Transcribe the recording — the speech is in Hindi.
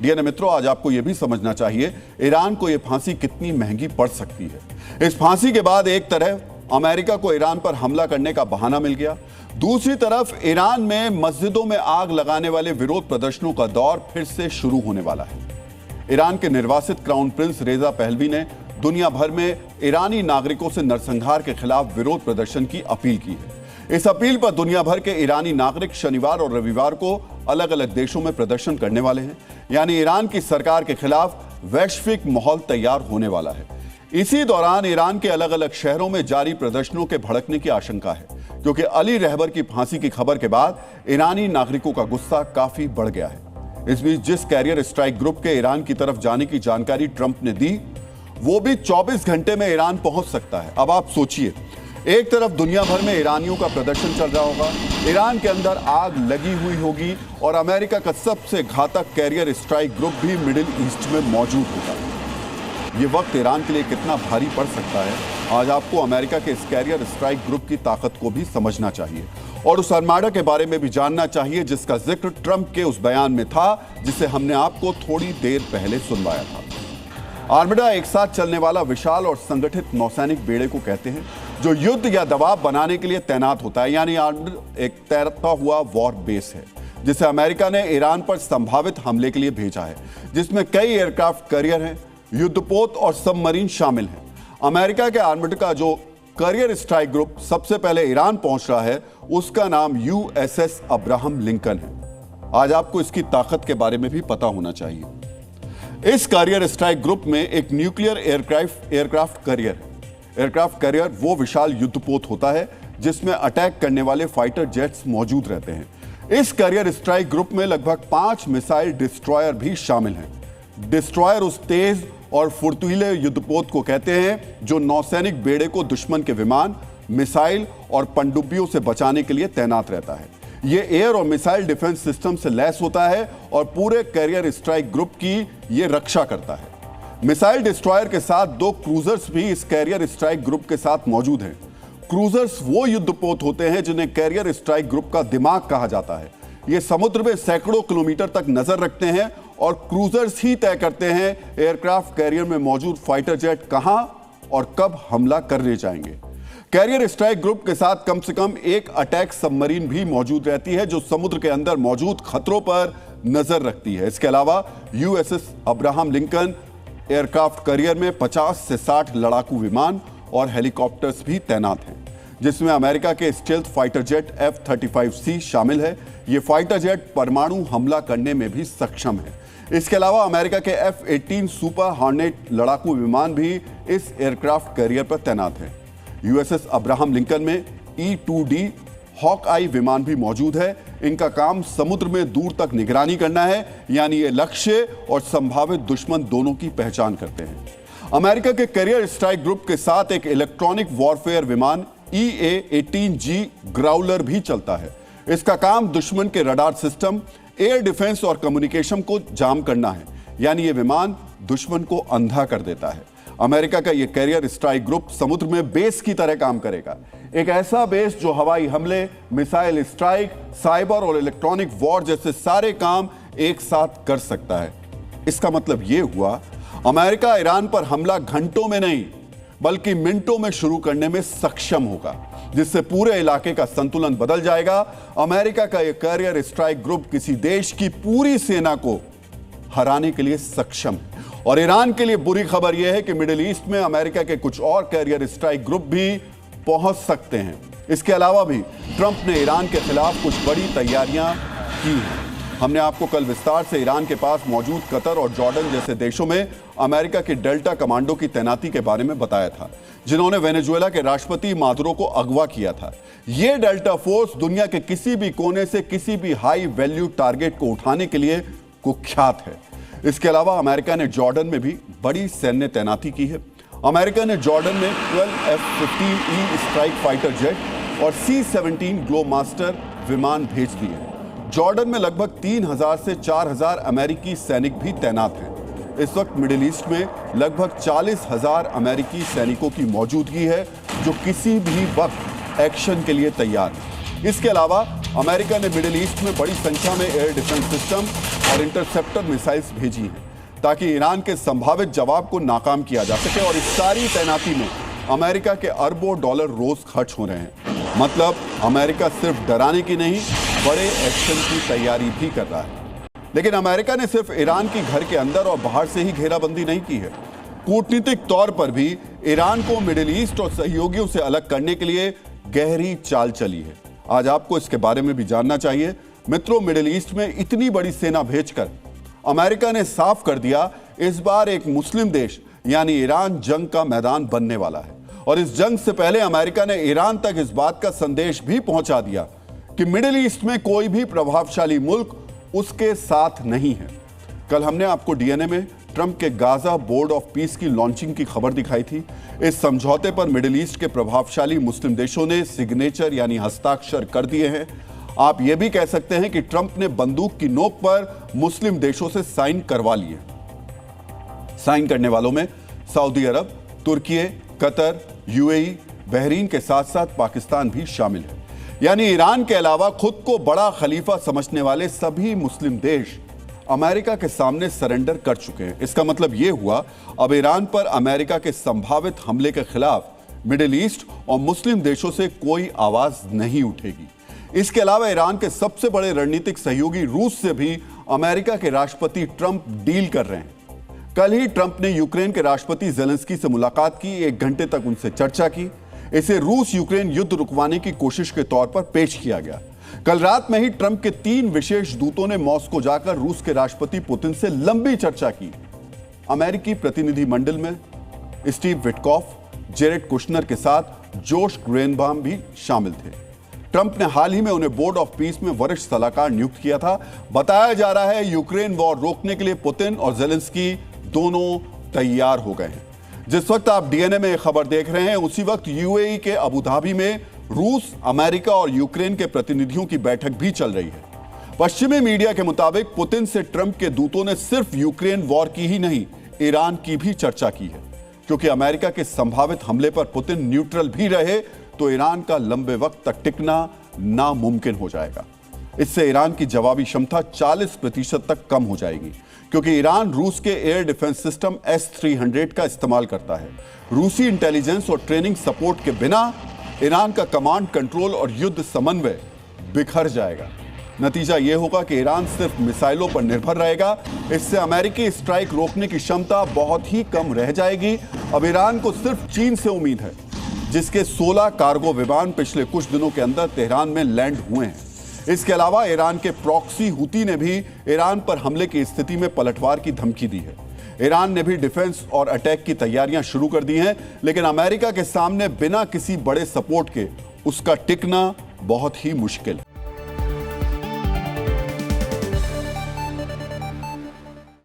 डीएनए मित्रों, आज आपको यह भी समझना चाहिए ईरान को यह फांसी कितनी महंगी पड़ सकती है। इस फांसी के बाद एक तरफ अमेरिका को ईरान पर हमला करने का बहाना मिल गया, दूसरी तरफ ईरान में मस्जिदों में आग लगाने वाले विरोध प्रदर्शनों का दौर फिर से शुरू होने वाला है। ईरान के निर्वासित क्राउन प्रिंस रेजा पहलवी ने दुनिया भर में ईरानी नागरिकों से नरसंहार के खिलाफ विरोध प्रदर्शन की अपील की है। इस अपील पर दुनिया भर के ईरानी नागरिक शनिवार और रविवार को अलग अलग देशों में प्रदर्शन करने वाले हैं। यानी ईरान की सरकार के खिलाफ वैश्विक माहौल तैयार होने वाला है। इसी दौरान ईरान के अलग अलग शहरों में जारी प्रदर्शनों के भड़कने की आशंका है, क्योंकि अली रहबर की फांसी की खबर के बाद ईरानी नागरिकों का गुस्सा काफी बढ़ गया है। इस बीच जिस कैरियर स्ट्राइक ग्रुप के ईरान की तरफ जाने की जानकारी ट्रंप ने दी, वो भी 24 घंटे में ईरान पहुंच सकता है। अब आप सोचिए, एक तरफ दुनिया भर में ईरानियों का प्रदर्शन चल रहा होगा, ईरान के अंदर आग लगी हुई होगी और अमेरिका का सबसे घातक कैरियर स्ट्राइक ग्रुप भी मिडिल ईस्ट में मौजूद होगा। ये वक्त ईरान के लिए कितना भारी पड़ सकता है, आज आपको अमेरिका के इस कैरियर स्ट्राइक ग्रुप की ताकत को भी समझना चाहिए और उस आर्माडा के बारे में भी जानना चाहिए जिसका जिक्र ट्रंप के उस बयान में था, जिसे हमने आपको थोड़ी देर पहले सुनवाया था। आर्माडा एक साथ चलने वाला विशाल और संगठित नौसैनिक बेड़े को कहते हैं, जो युद्ध या दबाव बनाने के लिए तैनात होता है। यानी आर्माडा एक तैरता हुआ वॉर बेस है, जिसे अमेरिका ने ईरान पर संभावित हमले के लिए भेजा है, जिसमें कई एयरक्राफ्ट कैरियर हैं, युद्धपोत और सबमरीन शामिल हैं। अमेरिका के आर्माडा का जो कैरियर स्ट्राइक ग्रुप सबसे पहले ईरान पहुंच रहा है, उसका नाम यूएसएस अब्राहम लिंकन है। आज आपको इसकी ताकत के बारे में भी पता होना चाहिए। इस कैरियर स्ट्राइक ग्रुप में एक न्यूक्लियर एयरक्राफ्ट कैरियर है। एयरक्राफ्ट कैरियर वो विशाल युद्धपोत होता है जिसमें अटैक करने वाले फाइटर जेट्स मौजूद रहते हैं। इस कैरियर स्ट्राइक ग्रुप में लगभग 5 मिसाइल डिस्ट्रॉयर भी शामिल हैं। डिस्ट्रॉयर उस तेज और फुर्तीले युद्धपोत को कहते हैं जो नौसैनिक बेड़े को दुश्मन के विमान, मिसाइल और पनडुब्बियों से बचाने के लिए तैनात रहता है। ये एयर और मिसाइल डिफेंस सिस्टम से लैस होता है और पूरे कैरियर स्ट्राइक ग्रुप की ये रक्षा करता है। मिसाइल डिस्ट्रॉयर के साथ 2 क्रूजर्स भी इस कैरियर स्ट्राइक ग्रुप के साथ मौजूद हैं। क्रूजर्स वो युद्धपोत होते हैं जिन्हें कैरियर स्ट्राइक ग्रुप का दिमाग कहा जाता है। ये समुद्र में सैकड़ों किलोमीटर तक नजर रखते हैं और क्रूजर्स ही तय करते हैं एयरक्राफ्ट कैरियर में मौजूद फाइटर जेट कहां और कब हमला करने जाएंगे। कैरियर स्ट्राइक ग्रुप के साथ कम से कम एक अटैक सबमरीन भी मौजूद रहती है, जो समुद्र के अंदर मौजूद खतरों पर नजर रखती है। इसके अलावा USS Abraham Lincoln aircraft carrier में 50 से 60 लड़ाकू विमान और हेलीकॉप्टर्स भी तैनात हैं, जिसमें अमेरिका के स्टेल्थ फाइटर जेट F-35C शामिल है। ये फाइटर जेट परमाणु हमला करने में भी सक्षम है। इसके अलावा अमेरिका के F-18 सुपर हॉर्नेट लड़ाकू विमान भी इस एयरक्राफ्ट कैरियर पर तैनात है। यूएसएस अब्राहम लिंकन में E-2D हॉक आई विमान भी मौजूद है। इनका काम समुद्र में दूर तक निगरानी करना है, यानी ये लक्ष्य और संभावित दुश्मन दोनों की पहचान करते हैं। अमेरिका के कैरियर स्ट्राइक ग्रुप के साथ एक इलेक्ट्रॉनिक वॉरफेयर विमान EA-18G ग्राउलर भी चलता है। इसका काम दुश्मन के रडार सिस्टम, एयर डिफेंस और कम्युनिकेशन को जाम करना है, यानी ये विमान दुश्मन को अंधा कर देता है। अमेरिका का ये कैरियर स्ट्राइक ग्रुप समुद्र में बेस की तरह काम करेगा, एक ऐसा बेस जो हवाई हमले, मिसाइल स्ट्राइक, साइबर और इलेक्ट्रॉनिक वॉर जैसे सारे काम एक साथ कर सकता है। इसका मतलब ये हुआ, अमेरिका ईरान पर हमला घंटों में नहीं बल्कि मिनटों में शुरू करने में सक्षम होगा, जिससे पूरे इलाके का संतुलन बदल जाएगा। अमेरिका का यह कैरियर स्ट्राइक ग्रुप किसी देश की पूरी सेना को हराने के लिए सक्षम है। और ईरान के लिए बुरी खबर यह है कि मिडिल ईस्ट में अमेरिका के कुछ और कैरियर स्ट्राइक ग्रुप भी पहुंच सकते हैं। इसके अलावा भी ट्रंप ने ईरान के खिलाफ कुछ बड़ी तैयारियां की हैं। हमने आपको कल विस्तार से ईरान के पास मौजूद कतर और जॉर्डन जैसे देशों में अमेरिका के डेल्टा कमांडो की तैनाती के बारे में बताया था, जिन्होंने वेनेजुएला के राष्ट्रपति मादुरो को अगवा किया था। यह डेल्टा फोर्स दुनिया के किसी भी कोने से किसी भी हाई वैल्यू टारगेट को उठाने के लिए कुख्यात है। इसके अलावा अमेरिका ने जॉर्डन में भी बड़ी सैन्य तैनाती की है। अमेरिका ने जॉर्डन में 12 F-15E स्ट्राइक फाइटर जेट और C-17 ग्लोमास्टर विमान भेज दिए। जॉर्डन में लगभग 3000 से 4000 अमेरिकी सैनिक भी तैनात हैं। इस वक्त मिडिल ईस्ट में लगभग 40,000 अमेरिकी सैनिकों की मौजूदगी है, जो किसी भी वक्त एक्शन के लिए तैयार है। इसके अलावा अमेरिका ने मिडिल ईस्ट में बड़ी संख्या में एयर डिफेंस सिस्टम, और इंटरसेप्टर मिसाइल्स भेजी हैं ताकि ईरान के संभावित जवाब को नाकाम किया जा सके। और इस सारी तैनाती में अमेरिका के अरबों डॉलर रोज खर्च हो रहे हैं। मतलब अमेरिका सिर्फ डराने की नहीं, बड़े एक्शन की तैयारी भी कर रहा है। लेकिन अमेरिका ने सिर्फ ईरान की घर के अंदर और बाहर से ही घेराबंदी नहीं की है। कूटनीतिक तौर पर भी ईरान को मिडिल ईस्ट और सहयोगियों से अलग करने के लिए गहरी चाल चली है। आज आपको इसके बारे में भी जानना चाहिए। मित्रों, मिडिल ईस्ट में इतनी बड़ी सेना भेजकर अमेरिका ने साफ कर दिया इस बार एक मुस्लिम देश यानी ईरान जंग का मैदान बनने वाला है। और इस जंग से पहले अमेरिका ने ईरान तक इस बात का संदेश भी पहुंचा दिया कि मिडिल ईस्ट में कोई भी प्रभावशाली मुल्क उसके साथ नहीं है। कल हमने आपको डीएनए में ट्रंप के गाजा बोर्ड ऑफ पीस की लॉन्चिंग की खबर दिखाई थी। इस समझौते पर मिडिल ईस्ट के प्रभावशाली मुस्लिम देशों ने सिग्नेचर यानी हस्ताक्षर कर दिए हैं। आप यह भी कह सकते हैं कि ट्रंप ने बंदूक की नोक पर मुस्लिम देशों से साइन करवा लिए। साइन करने वालों में सऊदी अरब, तुर्की, कतर, यूएई, बहरीन के साथ साथ पाकिस्तान भी शामिल है। यानी ईरान के अलावा खुद को बड़ा खलीफा समझने वाले सभी मुस्लिम देश अमेरिका के सामने सरेंडर कर चुके हैं। इसका मतलब यह हुआ अब ईरान पर अमेरिका के संभावित हमले के खिलाफ मिडिल ईस्ट और मुस्लिम देशों से कोई आवाज नहीं उठेगी। इसके अलावा ईरान के सबसे बड़े रणनीतिक सहयोगी रूस से भी अमेरिका के राष्ट्रपति ट्रंप डील कर रहे हैं। कल ही ट्रंप ने यूक्रेन के राष्ट्रपति जेलेंस्की से मुलाकात की, 1 घंटे तक उनसे चर्चा की। इसे रूस यूक्रेन युद्ध रुकवाने की कोशिश के तौर पर पेश किया गया। कल रात में ही ट्रंप के 3 विशेष दूतों ने मॉस्को जाकर रूस के राष्ट्रपति पुतिन से लंबी चर्चा की। अमेरिकी प्रतिनिधिमंडल में स्टीव विटकॉफ, जेरेड कुशनर के साथ जोश ग्रेनबाम भी शामिल थे। ट्रंप ने हाल ही में उन्हें बोर्ड ऑफ पीस में वरिष्ठ सलाहकार नियुक्त किया था। बताया जा रहा है यूक्रेन वॉर रोकने के लिए पुतिन और जेलेंस्की दोनों तैयार हो गए हैं। जिस वक्त आप डीएनए में खबर देख रहे हैं, उसी वक्त यूएई के अबू धाबी में रूस, अमेरिका और यूक्रेन के प्रतिनिधियों की बैठक भी चल रही है। पश्चिमी मीडिया के मुताबिक पुतिन से ट्रंप के दूतों ने सिर्फ यूक्रेन वॉर की ही नहीं, ईरान की भी चर्चा की है। क्योंकि अमेरिका के संभावित हमले पर पुतिन न्यूट्रल भी रहे तो ईरान का लंबे वक्त तक टिकना नामुमकिन हो जाएगा। इससे ईरान की जवाबी क्षमता 40% तक कम हो जाएगी। क्योंकि ईरान रूस के एयर डिफेंस सिस्टम S-300 का इस्तेमाल करता है। रूसी इंटेलिजेंस और ट्रेनिंग सपोर्ट के बिना ईरान का कमांड, कंट्रोल और युद्ध समन्वय बिखर जाएगा। नतीजा यह होगा कि ईरान सिर्फ मिसाइलों पर निर्भर रहेगा। इससे अमेरिकी स्ट्राइक रोकने की क्षमता बहुत ही कम रह जाएगी। अब ईरान को सिर्फ चीन से उम्मीद है, जिसके 16 कार्गो विमान पिछले कुछ दिनों के अंदर तेहरान में लैंड हुए हैं। इसके अलावा ईरान के प्रॉक्सी हुती ने भी ईरान पर हमले की स्थिति में पलटवार की धमकी दी है। ईरान ने भी डिफेंस और अटैक की तैयारियां शुरू कर दी हैं, लेकिन अमेरिका के सामने बिना किसी बड़े सपोर्ट के उसका टिकना बहुत ही मुश्किल है।